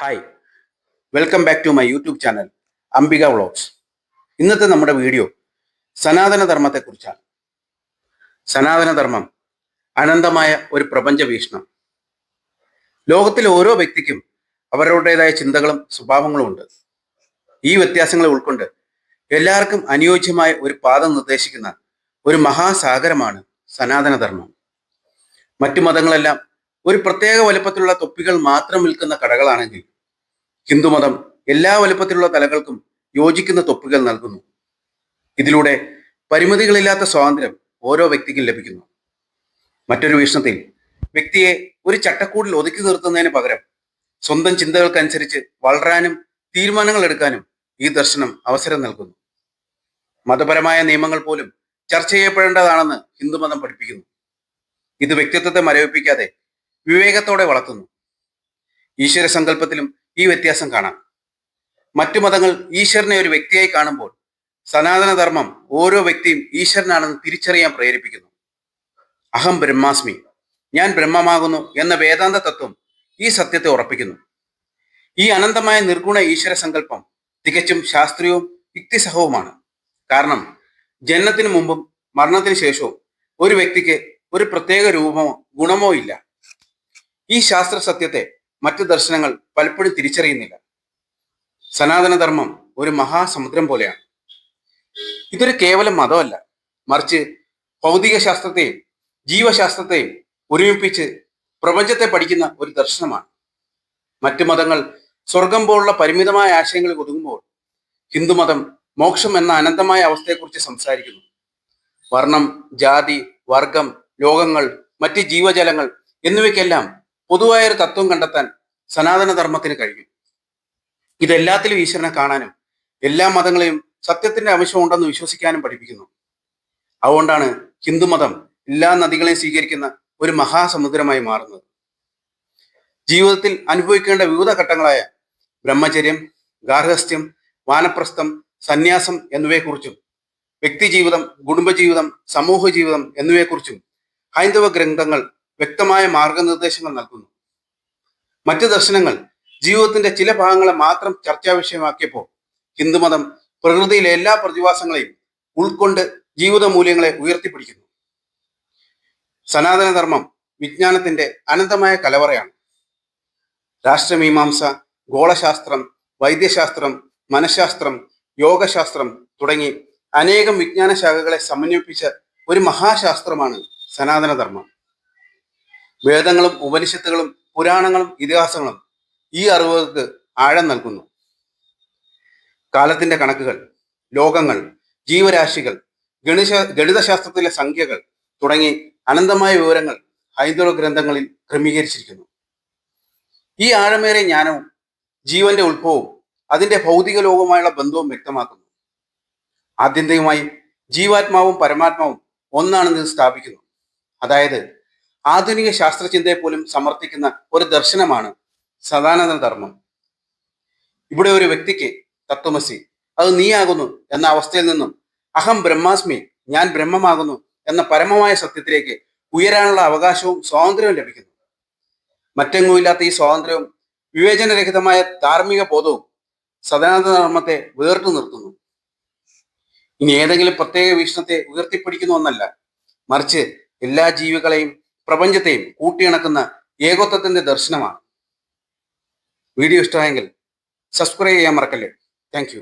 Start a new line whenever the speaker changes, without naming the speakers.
Hi, welcome back to my YouTube channel Ambika vlogs. ഇന്നത്തെ നമ്മുടെ video സനാതനധർമ്മത്തെക്കുറിച്ചാണ്. സനാതനധർമ്മം അനന്തമായ ഒരു പ്രപഞ്ച വീക്ഷണം. ലോകത്തിലെ ഓരോ വ്യക്തിക്കും അവരുടേതായ ചിന്തകളും സ്വഭാവങ്ങളും ഉണ്ട്. ഈ വ്യത്യാസങ്ങളെ ഉൾക്കൊണ്ട് എല്ലാവർക്കും അനുയോജ്യമായ ഒരു പാത നിർദ്ദേശിക്കുന്ന ഒരു മഹാസാഗരമാണ് സനാതനധർമ്മം. മറ്റു മതങ്ങളെല്ലാം ഒരു പ്രത്യേക വലുപ്പത്തിലുള്ള തൊപ്പികൾ മാത്രം വിൽക്കുന്ന കടകളാണെങ്കിൽ ഹിന്ദുമതം എല്ലാ വലുപ്പത്തിലുള്ള തലകൾക്കും യോജിക്കുന്ന തൊപ്പികൾ നൽകുന്നു. ഇതിലൂടെ പരിമിതികളില്ലാത്ത സ്വാതന്ത്ര്യം ഓരോ വ്യക്തിക്കും ലഭിക്കുന്നു. മറ്റൊരു വീക്ഷണത്തിൽ വ്യക്തിയെ ഒരു ചട്ടക്കൂടിൽ ഒതുക്കി നിർത്തുന്നതിന് പകരം സ്വന്തം ചിന്തകൾക്കനുസരിച്ച് വളരാനും തീരുമാനങ്ങൾ എടുക്കാനും ഈ ദർശനം അവസരം നൽകുന്നു. മതപരമായ നിയമങ്ങൾ പോലും ചർച്ച ചെയ്യപ്പെടേണ്ടതാണെന്ന് ഹിന്ദുമതം പഠിപ്പിക്കുന്നു. ഇത് വ്യക്തിത്വത്തെ മരവിപ്പിക്കാതെ വിവേകത്തോടെ വളർത്തുന്നു. ഈശ്വര സങ്കല്പത്തിലും ഈ വ്യത്യാസം കാണാം. മറ്റു മതങ്ങൾ ഈശ്വരനെ ഒരു വ്യക്തിയായി കാണുമ്പോൾ സനാതനധർമ്മം ഓരോ വ്യക്തിയും ഈശ്വരനാണെന്ന് തിരിച്ചറിയാൻ പ്രേരിപ്പിക്കുന്നു. അഹം ബ്രഹ്മാസ്മി, ഞാൻ ബ്രഹ്മമാകുന്നു എന്ന വേദാന്ത തത്വം ഈ സത്യത്തെ ഉറപ്പിക്കുന്നു. ഈ അനന്തമായ നിർഗുണ ഈശ്വര സങ്കല്പം തികച്ചും ശാസ്ത്രീയവും യുക്തിസഹവുമാണ്. കാരണം ജനനത്തിന് മുമ്പും മരണത്തിന് ശേഷവും ഒരു വ്യക്തിക്ക് ഒരു പ്രത്യേക രൂപമോ ഗുണമോ ഇല്ല. ഈ ശാസ്ത്ര സത്യത്തെ മറ്റു ദർശനങ്ങൾ പലപ്പോഴും തിരിച്ചറിയുന്നില്ല. സനാതനധർമ്മം ഒരു മഹാസമുദ്രം പോലെയാണ്. ഇതൊരു കേവലം മതമല്ല, മറിച്ച് ഭൗതിക ശാസ്ത്രത്തെയും ജീവശാസ്ത്രത്തെയും ഒരുമിപ്പിച്ച് പ്രപഞ്ചത്തെ പഠിക്കുന്ന ഒരു ദർശനമാണ്. മറ്റു മതങ്ങൾ സ്വർഗം പോലുള്ള പരിമിതമായ ആശയങ്ങളിൽ ഒതുങ്ങുമ്പോൾ ഹിന്ദുമതം മോക്ഷം എന്ന അനന്തമായ അവസ്ഥയെക്കുറിച്ച് സംസാരിക്കുന്നു. വർണ്ണം, ജാതി, വർഗം, ലോകങ്ങൾ, മറ്റ് ജീവജാലങ്ങൾ എന്നിവയ്ക്കെല്ലാം പൊതുവായ ഒരു തത്വം കണ്ടെത്താൻ സനാതനധർമ്മത്തിന് കഴിയും. ഇതെല്ലാത്തിലും ഈശ്വരനെ കാണാനും എല്ലാ മതങ്ങളെയും സത്യത്തിന്റെ അംശമുണ്ടെന്ന് വിശ്വസിക്കാനും പഠിപ്പിക്കുന്നു. അതുകൊണ്ടാണ് ഹിന്ദുമതം എല്ലാ നദികളെയും സ്വീകരിക്കുന്ന ഒരു മഹാസമുദ്രമായി മാറുന്നത്. ജീവിതത്തിൽ അനുഭവിക്കേണ്ട വിവിധ ഘട്ടങ്ങളായ ബ്രഹ്മചര്യം, ഗാർഹസ്ഥ്യം, വാനപ്രസ്ഥം, സന്യാസം എന്നിവയെക്കുറിച്ചും വ്യക്തിജീവിതം, കുടുംബജീവിതം, സമൂഹ ജീവിതം എന്നിവയെക്കുറിച്ചും ഹൈന്ദവ ഗ്രന്ഥങ്ങൾ വ്യക്തമായ മാർഗനിർദ്ദേശങ്ങൾ നൽകുന്നു. മറ്റ് ദർശനങ്ങൾ ജീവിതത്തിന്റെ ചില ഭാഗങ്ങളെ മാത്രം ചർച്ചാ വിഷയമാക്കിയപ്പോൾ ഹിന്ദുമതം പ്രകൃതിയിലെ എല്ലാ പ്രതിഭാസങ്ങളെയും ഉൾക്കൊണ്ട് ജീവിത മൂല്യങ്ങളെ ഉയർത്തിപ്പിടിക്കുന്നു. സനാതനധർമ്മം വിജ്ഞാനത്തിന്റെ അനന്തമായ കലവറയാണ്. രാഷ്ട്രമീമാംസ, ഗോളശാസ്ത്രം, വൈദ്യശാസ്ത്രം, മനഃശാസ്ത്രം, യോഗശാസ്ത്രം തുടങ്ങി അനേകം വിജ്ഞാന ശാഖകളെ സമന്വയിപ്പിച്ച ഒരു മഹാശാസ്ത്രമാണ് സനാതനധർമ്മം. വേദങ്ങളും ഉപനിഷത്തുകളും പുരാണങ്ങളും ഇതിഹാസങ്ങളും ഈ അറിവുകൾക്ക് ആഴം നൽകുന്നു. കാലത്തിന്റെ കണക്കുകൾ, ലോകങ്ങൾ, ജീവരാശികൾ, ഗണിതശാസ്ത്രത്തിലെ സംഖ്യകൾ തുടങ്ങി അനന്തമായ വിവരങ്ങൾ ഹൈന്ദവ ഗ്രന്ഥങ്ങളിൽ ക്രമീകരിച്ചിരിക്കുന്നു. ഈ ആഴമേറിയ ജ്ഞാനവും ജീവന്റെ ഉത്ഭവവും അതിന്റെ ഭൗതിക ലോകവുമായുള്ള ബന്ധവും വ്യക്തമാക്കുന്നു. ആത്യന്തികമായി ജീവാത്മാവും പരമാത്മാവും ഒന്നാണെന്ന് സ്ഥാപിക്കുന്നു. അതായത് ആധുനിക ശാസ്ത്രചിന്തയെ പോലും സമർത്ഥിക്കുന്ന ഒരു ദർശനമാണ് സനാതനധർമ്മം. ഇവിടെ ഒരു വ്യക്തിക്ക് തത്വമസി, അത് നീയാകുന്നു എന്ന അവസ്ഥയിൽ നിന്നും അഹം ബ്രഹ്മാസ്മി, ഞാൻ ബ്രഹ്മമാകുന്നു എന്ന പരമമായ സത്യത്തിലേക്ക് ഉയരാനുള്ള അവകാശവും സ്വാതന്ത്ര്യവും ലഭിക്കുന്നു. മറ്റെങ്ങുമില്ലാത്ത ഈ സ്വാതന്ത്ര്യവും വിവേചനരഹിതമായ ധാർമ്മിക ബോധവും സനാതനധർമ്മത്തെ വേറിട്ടു നിർത്തുന്നു. ഇനി ഏതെങ്കിലും പ്രത്യേക വീക്ഷണത്തെ ഉയർത്തിപ്പിടിക്കുന്നു എന്നല്ല, മറിച്ച് എല്ലാ ജീവികളെയും പ്രപഞ്ചത്തെയും കൂട്ടിയിണക്കുന്ന ഏകത്വത്തിന്റെ ദർശനമാണ്. വീഡിയോ ഇഷ്ടമായെങ്കിൽ സബ്സ്ക്രൈബ് ചെയ്യാൻ മറക്കല്ലേ. Thank you.